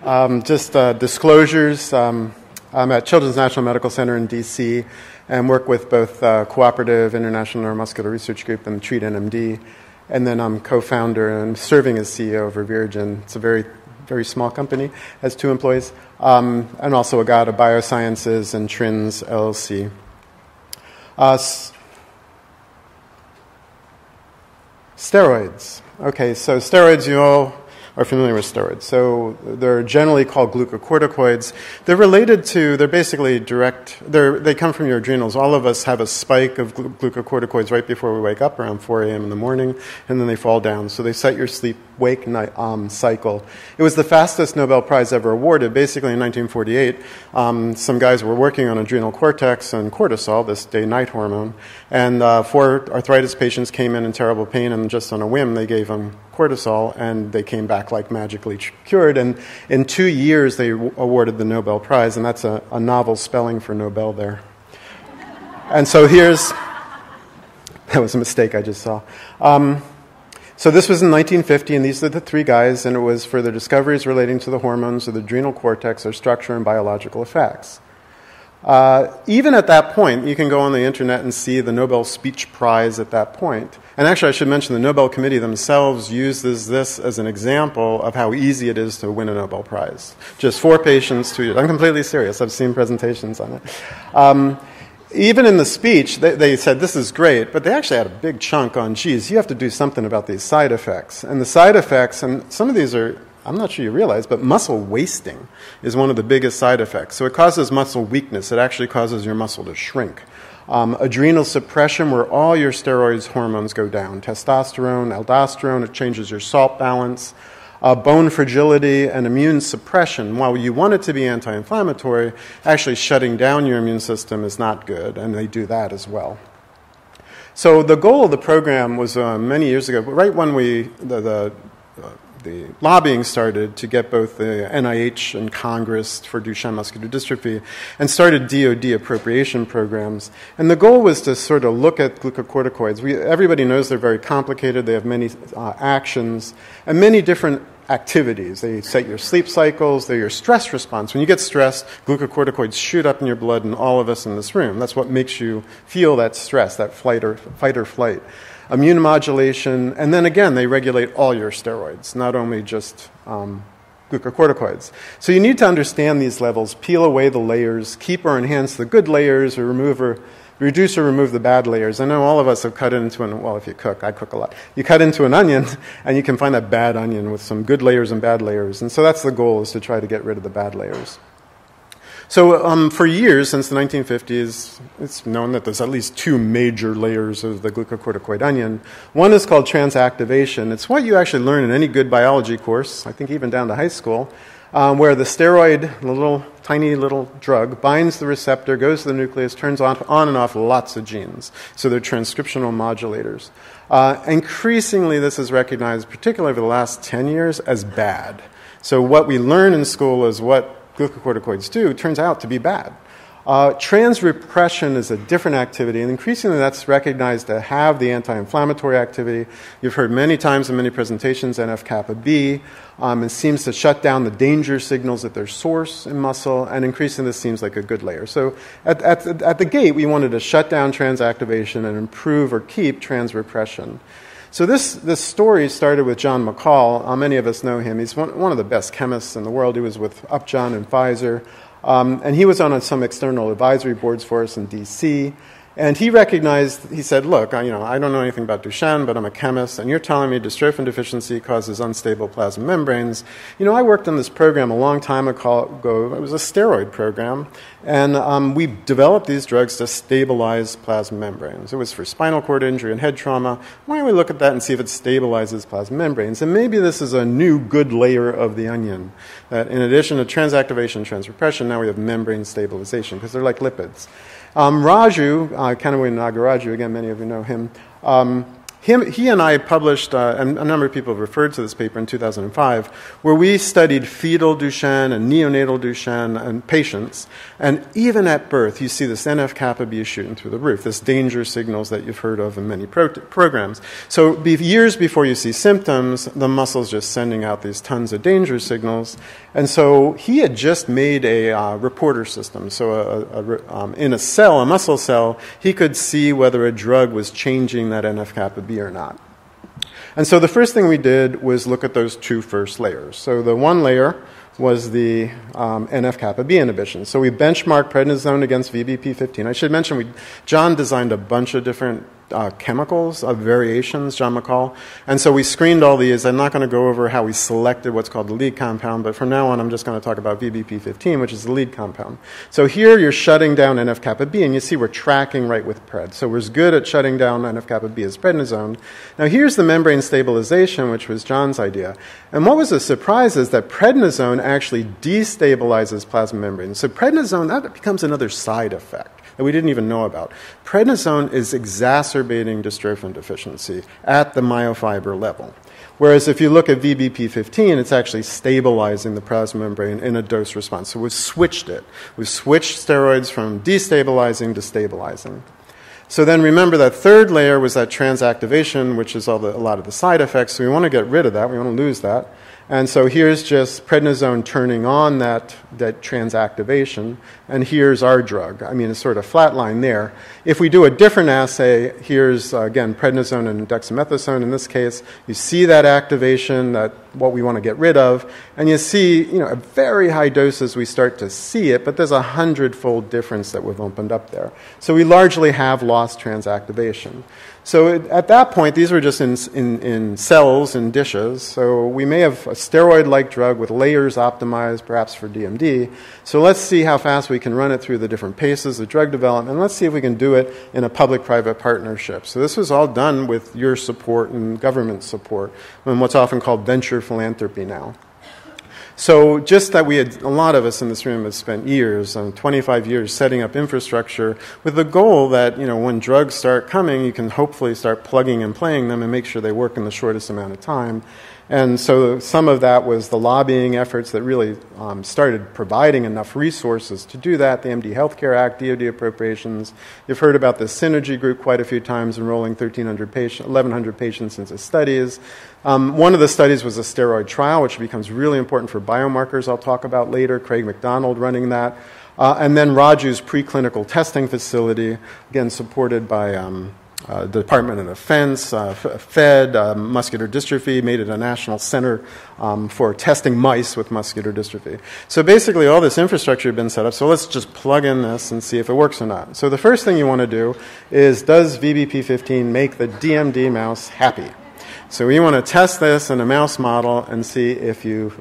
Just disclosures. I'm at Children's National Medical Center in D.C. and work with both Cooperative International Neuromuscular Research Group and Treat NMD. And then I'm co-founder and serving as CEO of ReveraGen. It's a very, very small company, has 2 employees, and also a Agata Biosciences and Trins LLC. Steroids. Okay, so steroids, you all are familiar with steroids. So they're generally called glucocorticoids. They're related to, they're basically they come from your adrenals. All of us have a spike of glucocorticoids right before we wake up around 4 a.m. in the morning, and then they fall down. So they set your sleep-wake night cycle. It was the fastest Nobel Prize ever awarded. Basically in 1948, some guys were working on adrenal cortex and cortisol, this day-night hormone, and 4 arthritis patients came in terrible pain, and just on a whim they gave them cortisol, and they came back like magically cured. And in 2 years, they awarded the Nobel Prize, and that's a novel spelling for Nobel there. And so that was a mistake I just saw. So this was in 1950, and these are the 3 guys, and it was for their discoveries relating to the hormones of the adrenal cortex, their structure, and biological effects. Even at that point, you can go on the internet and see the Nobel Speech Prize at that point. And actually, I should mention the Nobel Committee themselves uses this as an example of how easy it is to win a Nobel Prize. Just 4 patients, 2 years. I'm completely serious. I've seen presentations on it. Even in the speech, they said, this is great, but they actually had a big chunk on, geez, you have to do something about these side effects. And the side effects, and some of these are, I'm not sure you realize, but muscle wasting is one of the biggest side effects. So it causes muscle weakness. It actually causes your muscle to shrink. Adrenal suppression, where all your steroids hormones go down. Testosterone, aldosterone, it changes your salt balance. Bone fragility and immune suppression. While you want it to be anti-inflammatory, actually shutting down your immune system is not good, and they do that as well. So the goal of the program was many years ago, right when the lobbying started to get both the NIH and Congress for Duchenne muscular dystrophy, and started DOD appropriation programs. And the goal was to sort of look at glucocorticoids. Everybody knows they're very complicated. They have many actions and many different activities. They set your sleep cycles. They're your stress response. When you get stressed, glucocorticoids shoot up in your blood, and all of us in this room. That's what makes you feel that stress, that fight or flight. Immune modulation, and then again, they regulate all your steroids, not only just glucocorticoids. So you need to understand these levels, peel away the layers, keep or enhance the good layers, or reduce or remove the bad layers. I know all of us have cut into well, if you cook, I cook a lot. You cut into an onion, and you can find that bad onion with some good layers and bad layers. And so that's the goal, is to try to get rid of the bad layers. So for years, since the 1950s, it's known that there's at least 2 major layers of the glucocorticoid onion. One is called transactivation. It's what you actually learn in any good biology course, I think even down to high school, where the steroid, the tiny little drug, binds the receptor, goes to the nucleus, turns on and off lots of genes. So they're transcriptional modulators. Increasingly, this is recognized, particularly over the last 10 years, as bad. So what we learn in school is what glucocorticoids do turns out to be bad. Transrepression is a different activity, and increasingly that's recognized to have the anti-inflammatory activity. You've heard many times in many presentations NF-kappa B. It seems to shut down the danger signals at their source in muscle, and increasingly this seems like a good layer. So at the gate, we wanted to shut down transactivation and improve or keep transrepression. So this story started with John McCall. Many of us know him. He's one of the best chemists in the world. He was with Upjohn and Pfizer. And he was on some external advisory boards for us in D.C. And he recognized, he said, look, I don't know anything about Duchenne, but I'm a chemist, and you're telling me dystrophin deficiency causes unstable plasma membranes. I worked on this program a long time ago. It was a steroid program, and we developed these drugs to stabilize plasma membranes. It was for spinal cord injury and head trauma. Why don't we look at that and see if it stabilizes plasma membranes? And maybe this is a new good layer of the onion, that in addition to transactivation and transrepression, now we have membrane stabilization, because they're like lipids. Raju, Kanawin Nagaraju, again, many of you know him, he and I published, and a number of people have referred to this paper in 2005, where we studied fetal Duchenne and neonatal Duchenne and patients. And even at birth, you see this NF-kappa B shooting through the roof, this danger signals that you've heard of in many programs. So years before you see symptoms, the muscle's just sending out these tons of danger signals. And so he had just made a reporter system. So in a cell, a muscle cell, he could see whether a drug was changing that NF-kappa B or not. And so the first thing we did was look at those two first layers. So the one layer was the NF-kappa B inhibition. So we benchmarked prednisone against VBP15. I should mention, John designed a bunch of different chemicals of variations, John McCall. And so we screened all these. I'm not going to go over how we selected what's called the lead compound, but from now on I'm just going to talk about VBP15, which is the lead compound. So here you're shutting down NF-kappa B, and you see we're tracking right with pred. So we're as good at shutting down NF-kappa B as prednisone. Now here's the membrane stabilization, which was John's idea. And what was a surprise is that prednisone actually destabilizes plasma membranes. So prednisone, that becomes another side effect that we didn't even know about. Prednisone is exacerbating dystrophin deficiency at the myofiber level. Whereas if you look at VBP15, it's actually stabilizing the plasma membrane in a dose response. So we've switched it. We've switched steroids from destabilizing to stabilizing. So then remember that third layer was that transactivation, which is a lot of the side effects. So we want to get rid of that. We want to lose that. And so here's just prednisone turning on that transactivation, and here's our drug. I mean, it's sort of flat line there. If we do a different assay, here's, again, prednisone and dexamethasone in this case. You see that activation, what we want to get rid of, and you see, at very high doses we start to see it, but there's 100-fold difference that we've opened up there. So we largely have lost transactivation. So at that point, these were just in cells, in dishes. So we may have a steroid-like drug with layers optimized, perhaps for DMD. So let's see how fast we can run it through the different paces of drug development, and let's see if we can do it in a public-private partnership. So this was all done with your support and government support, and what's often called venture philanthropy now. So just that a lot of us in this room have spent years, 25 years, setting up infrastructure with the goal that, when drugs start coming, you can hopefully start plugging and playing them and make sure they work in the shortest amount of time. And so some of that was the lobbying efforts that really started providing enough resources to do that. The MD Healthcare Act, DoD appropriations. You've heard about the Synergy group quite a few times, enrolling 1,100 patients into studies. One of the studies was a steroid trial, which becomes really important for biomarkers I'll talk about later. Craig McDonald running that. And then Raju's preclinical testing facility, again supported by the Department of Defense, Fed, Muscular Dystrophy, made it a national center for testing mice with muscular dystrophy. So basically all this infrastructure had been set up, so let's just plug in this and see if it works or not. So the first thing you want to do is, does VBP15 make the DMD mouse happy? So we want to test this in a mouse model and see if you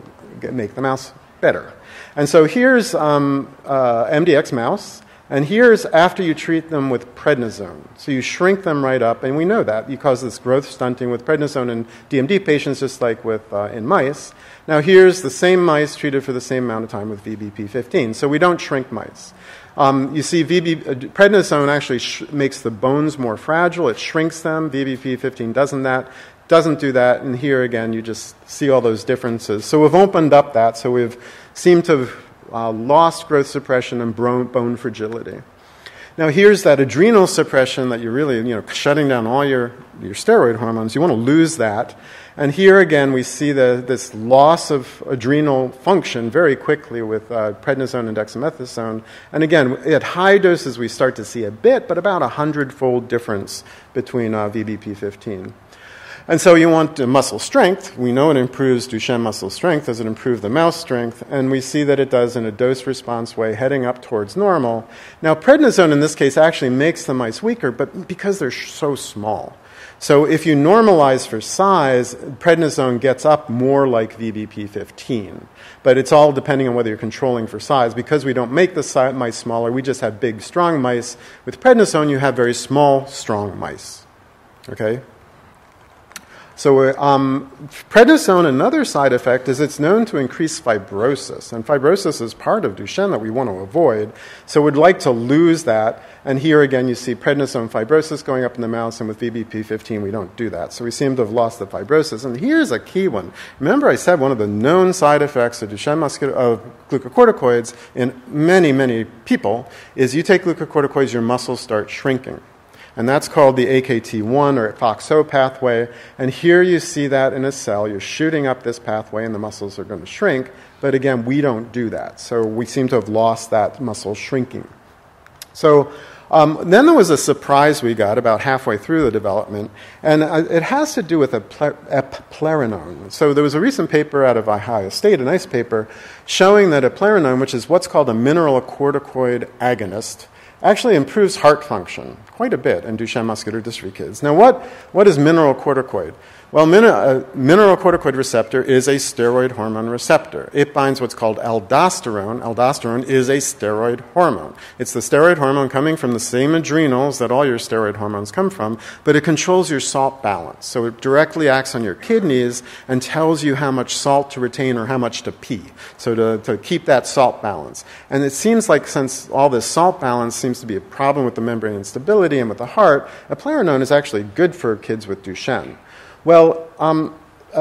make the mouse better. And so here's MDX Mouse. And here's after you treat them with prednisone. So you shrink them right up, and we know that because this growth stunting with prednisone in DMD patients, just like with in mice. Now here's the same mice treated for the same amount of time with VBP15. So we don't shrink mice. You see prednisone actually makes the bones more fragile. It shrinks them. VBP15 doesn't do that. And here again, you just see all those differences. So we've opened up that. So we've seemed to have lost growth suppression and bone fragility. Now here's that adrenal suppression that you're really, shutting down all your steroid hormones. You want to lose that. And here again we see this loss of adrenal function very quickly with prednisone and dexamethasone. And again, at high doses we start to see a bit, but about 100-fold difference between VBP15. And so you want muscle strength. We know it improves Duchenne muscle strength. Does it improve the mouse strength? And we see that it does in a dose-response way, heading up towards normal. Now, prednisone in this case actually makes the mice weaker, but because they're so small. So if you normalize for size, prednisone gets up more like VBP15. But it's all depending on whether you're controlling for size. Because we don't make the mice smaller, we just have big, strong mice. With prednisone, you have very small, strong mice. Okay? So prednisone, another side effect, is it's known to increase fibrosis. And fibrosis is part of Duchenne that we want to avoid. So we'd like to lose that. And here again, you see prednisone fibrosis going up in the mouse, and with VBP15, we don't do that. So we seem to have lost the fibrosis. And here's a key one. Remember I said one of the known side effects of Duchenne of glucocorticoids in many, many people is you take glucocorticoids, your muscles start shrinking. And that's called the AKT1 or FOXO pathway. And here you see that in a cell. You're shooting up this pathway and the muscles are going to shrink. But again, we don't do that. So we seem to have lost that muscle shrinking. So then there was a surprise we got about halfway through the development. And it has to do with eplerenone. So there was a recent paper out of Ohio State, a nice paper, showing that eplerenone, which is what's called a mineralocorticoid agonist, actually improves heart function quite a bit in Duchenne muscular dystrophy kids. Now, what is mineralocorticoid? Well, mineralocorticoid receptor is a steroid hormone receptor. It binds what's called aldosterone. Aldosterone is a steroid hormone. It's the steroid hormone coming from the same adrenals that all your steroid hormones come from, but it controls your salt balance. So it directly acts on your kidneys and tells you how much salt to retain or how much to pee, so to keep that salt balance. And it seems like since all this salt balance seems to be a problem with the membrane instability and with the heart, eplerenone is actually good for kids with Duchenne. Well,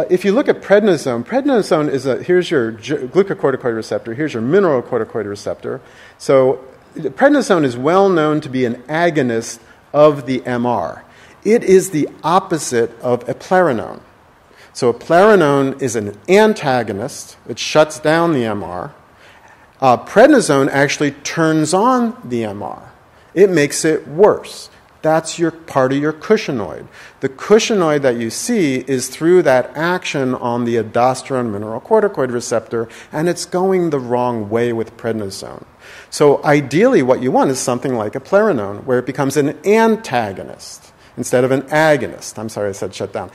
if you look at prednisone is here's your glucocorticoid receptor, here's your mineralocorticoid receptor. So prednisone is well known to be an agonist of the MR. It is the opposite of eplerenone. So eplerenone is an antagonist. It shuts down the MR. Prednisone actually turns on the MR. It makes it worse. That's part of your cushingoid. The cushingoid that you see is through that action on the aldosterone mineralocorticoid receptor, and it's going the wrong way with prednisone. So ideally what you want is something like eplerenone, where it becomes an antagonist instead of an agonist. I'm sorry I said shut down.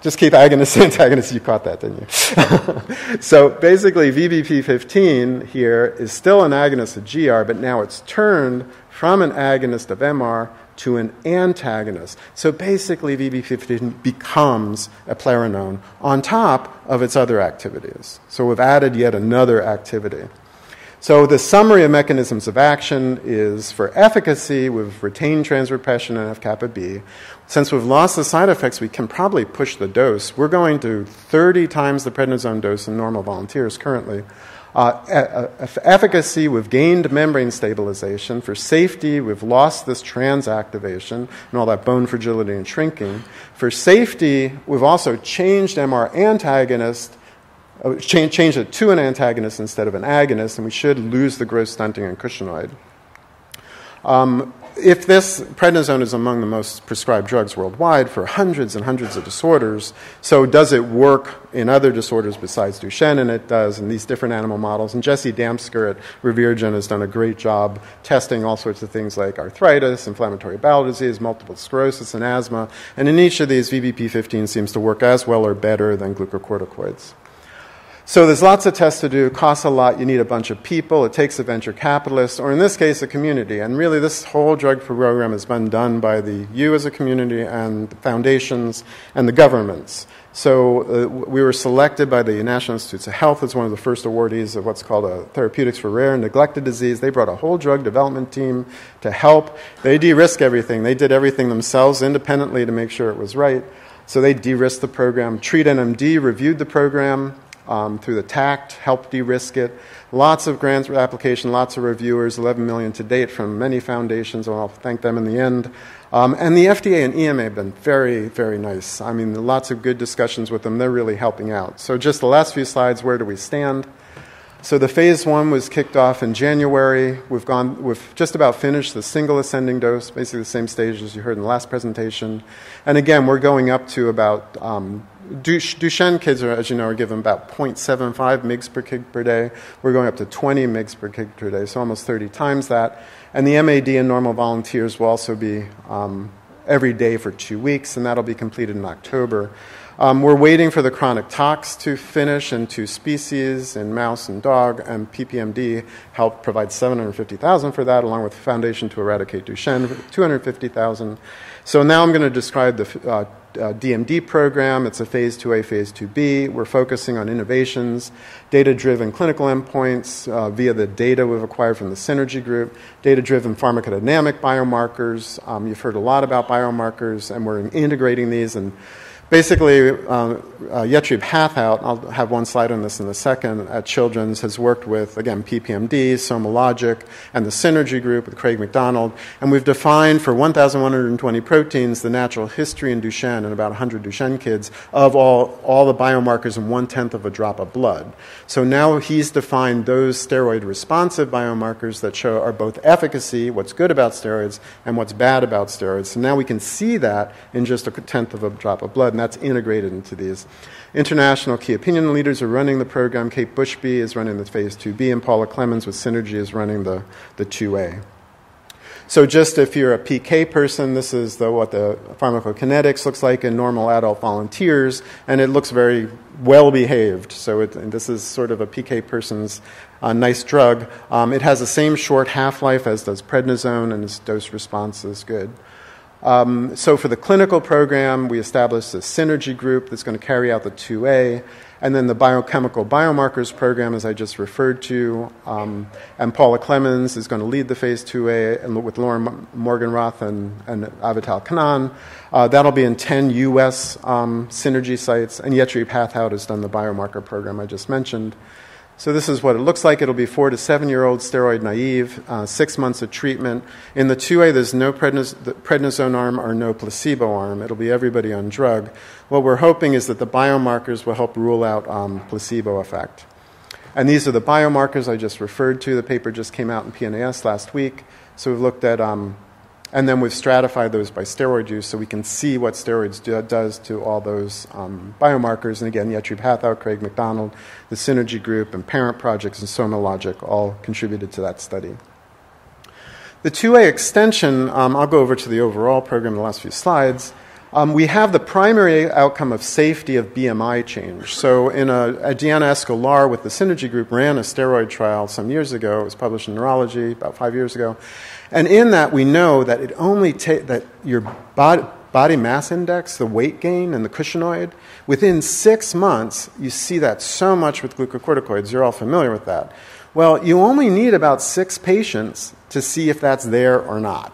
Just keep agonist, antagonist. You caught that, didn't you? So basically, VBP15 here is still an agonist of GR, but now it's turned from an agonist of MR to an antagonist. So basically, VBP15 becomes eplerenone on top of its other activities. So we've added yet another activity. So the summary of mechanisms of action is for efficacy, we've retained transrepression and F-kappa B. Since we've lost the side effects, we can probably push the dose. We're going to 30 times the prednisone dose in normal volunteers currently. Efficacy, we've gained membrane stabilization. For safety, we've lost this transactivation and all that bone fragility and shrinking. For safety, we've also changed MR antagonist, changed it to an antagonist instead of an agonist, and we should lose the growth stunting and cushingoid. If this prednisone is among the most prescribed drugs worldwide for hundreds and hundreds of disorders, so does it work in other disorders besides Duchenne? And it does in these different animal models. And Jesse Damsker at ReveraGen has done a great job testing all sorts of things like arthritis, inflammatory bowel disease, multiple sclerosis, and asthma. And in each of these, VBP15 seems to work as well or better than glucocorticoids. So there's lots of tests to do, costs a lot, you need a bunch of people, it takes a venture capitalist, or in this case, a community. And really, this whole drug program has been done by you as a community and the foundations and the governments. So we were selected by the National Institutes of Health as one of the first awardees of what's called a Therapeutics for Rare and Neglected Disease. They brought a whole drug development team to help. They de-risk everything. They did everything themselves independently to make sure it was right. So they de-risked the program. Treat NMD reviewed the program through the TACT, helped de-risk it. Lots of grants application, lots of reviewers, 11 million to date from many foundations, and I'll thank them in the end. And the FDA and EMA have been very, very nice. I mean, lots of good discussions with them. They're really helping out. So just the last few slides, where do we stand? So the phase 1 was kicked off in January. We've just about finished the single ascending dose, basically the same stage as you heard in the last presentation. And again, we're going up to about, Duchenne kids, as you know, are given about 0.75 mg per kg per day. We're going up to 20 mg per kg per day, so almost 30 times that. And the MAD in normal volunteers will also be every day for 2 weeks, and that'll be completed in October. We're waiting for the chronic tox to finish in 2 species, in mouse and dog, and PPMD helped provide $750,000 for that, along with the Foundation to Eradicate Duchenne, $250,000. So now I'm going to describe the DMD program. It's a phase 2A, phase 2B. We're focusing on innovations, data-driven clinical endpoints via the data we've acquired from the Synergy group, data-driven pharmacodynamic biomarkers. You've heard a lot about biomarkers, and we're integrating these. And basically, Yetrib Hathout, I'll have one slide on this in a second, at Children's has worked with, again, PPMD, SomaLogic, and the Synergy group with Craig McDonald. And we've defined for 1,120 proteins the natural history in Duchenne and about 100 Duchenne kids of all the biomarkers in 1/10 of a drop of blood. So now he's defined those steroid-responsive biomarkers that show are both efficacy, what's good about steroids, and what's bad about steroids. So now we can see that in just 1/10 of a drop of blood, and that's integrated into these. International key opinion leaders are running the program. Kate Bushby is running the phase 2B, and Paula Clemens with Synergy is running the 2A. So just if you're a PK person, this is what the pharmacokinetics looks like in normal adult volunteers, and it looks very well behaved. So this is sort of a PK person's nice drug. It has the same short half-life as does prednisone, and its dose response is good. So for the clinical program, we established a Synergy group that's going to carry out the 2A, and then the biochemical biomarkers program, as I just referred to, and Paula Clemens is going to lead the phase 2A and with Lauren Morgenroth and Avital Kanan. That'll be in 10 U.S. Synergy sites, and Yetrib Hathout has done the biomarker program I just mentioned. So this is what it looks like. It'll be 4 to 7-year-old steroid naive, 6 months of treatment. In the 2A, there's no prednisone arm or no placebo arm. It'll be everybody on drug. What we're hoping is that the biomarkers will help rule out placebo effect. And these are the biomarkers I just referred to. The paper just came out in PNAS last week. So we've looked at, and then we've stratified those by steroid use so we can see what steroids does to all those biomarkers. And again, Yetrib Hathout, Craig McDonald, the Synergy group, and parent projects and SomaLogic all contributed to that study. The 2A extension, I'll go over to the overall program in the last few slides. We have the primary outcome of safety of BMI change. So Diana Escolar with the Synergy group ran a steroid trial some years ago. It was published in Neurology about 5 years ago. And in that, we know that it only that your body mass index, the weight gain and the cushingoid, within 6 months, you see that so much with glucocorticoids. You're all familiar with that. Well, you only need about 6 patients to see if that's there or not.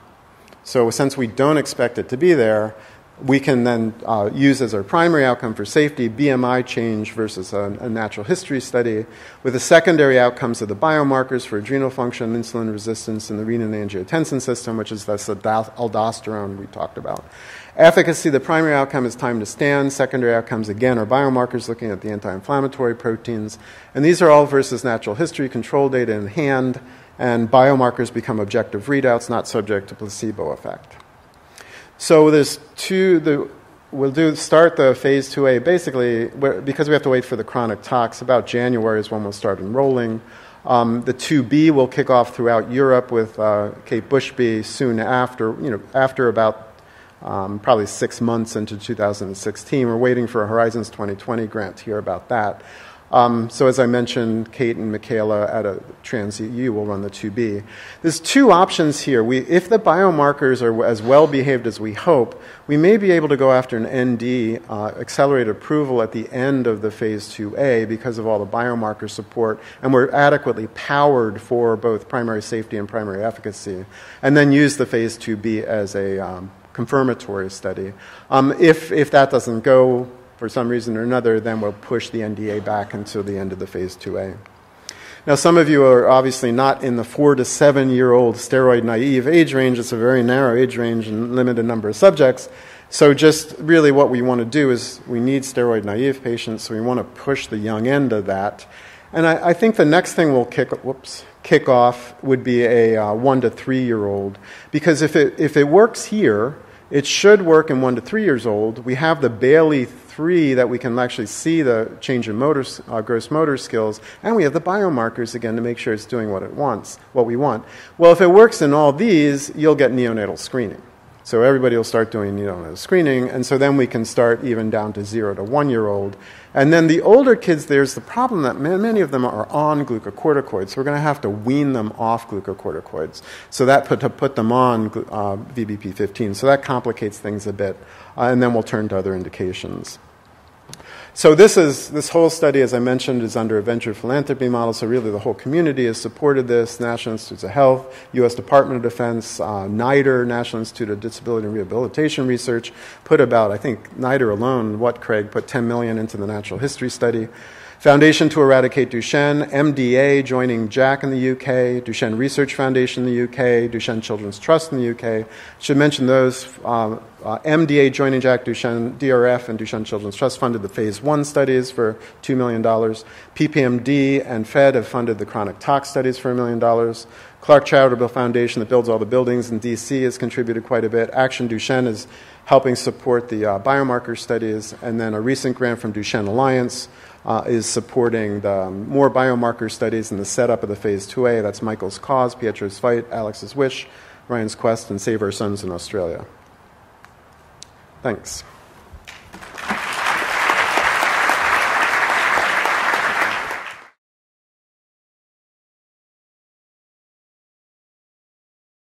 So since we don't expect it to be there, we can then use as our primary outcome for safety BMI change versus a natural history study with the secondary outcomes of the biomarkers for adrenal function, insulin resistance, and the renin-angiotensin system, which is that's the aldosterone we talked about. Efficacy, the primary outcome is time to stand. Secondary outcomes, again, are biomarkers looking at the anti-inflammatory proteins. And these are all versus natural history control data in hand, and biomarkers become objective readouts, not subject to placebo effect. So there's we'll start the phase 2A basically because we have to wait for the chronic tox. About January is when we'll start enrolling. The 2B will kick off throughout Europe with Kate Bushby soon after, after about probably 6 months into 2016. We're waiting for a Horizons 2020 grant to hear about that. So as I mentioned, Kate and Michaela at a TransEU will run the 2B. There's 2 options here. If the biomarkers are as well behaved as we hope, we may be able to go after an ND, accelerated approval at the end of the phase 2A because of all the biomarker support, and we're adequately powered for both primary safety and primary efficacy, and then use the phase 2B as a confirmatory study. If that doesn't go for some reason or another, then we'll push the NDA back until the end of the phase 2A. Now, some of you are obviously not in the 4 to 7-year-old steroid naive age range. It's a very narrow age range and limited number of subjects. So just really what we want to do is we need steroid naive patients, so we want to push the young end of that. And I think the next thing we'll kick off would be a 1 to 3-year-old, because if it works here, it should work in 1 to 3 years old. We have the Bailey 3 that we can actually see the change in gross motor skills, and we have the biomarkers again to make sure it's doing what we want. Well, if it works in all these, you'll get neonatal screening. So everybody will start doing screening, and so then we can start even down to 0 to 1 year old. And then the older kids, there's the problem that many of them are on glucocorticoids, so we're going to have to wean them off glucocorticoids. So that to put them on VBP15. So that complicates things a bit, and then we'll turn to other indications. So this whole study, as I mentioned, is under a venture philanthropy model, so really the whole community has supported this. National Institutes of Health, U.S. Department of Defense, NIDR, National Institute of Disability and Rehabilitation Research, put about, I think NIDR alone, Craig, put $10 million into the natural history study. Foundation to Eradicate Duchenne, MDA joining JAC in the UK, Duchenne Research Foundation in the UK, Duchenne Children's Trust in the UK. Should mention those. MDA joining JAC, Duchenne, DRF, and Duchenne Children's Trust funded the phase 1 studies for $2 million. PPMD and Fed have funded the chronic tox studies for $1 million. Clark Charitable Foundation that builds all the buildings in DC has contributed quite a bit. Action Duchenne is helping support the biomarker studies. And then a recent grant from Duchenne Alliance is supporting the more biomarker studies and the setup of the phase 2A. That's Michael's Cause, Pietro's Fight, Alex's Wish, Ryan's Quest, and Save Our Sons in Australia. Thanks.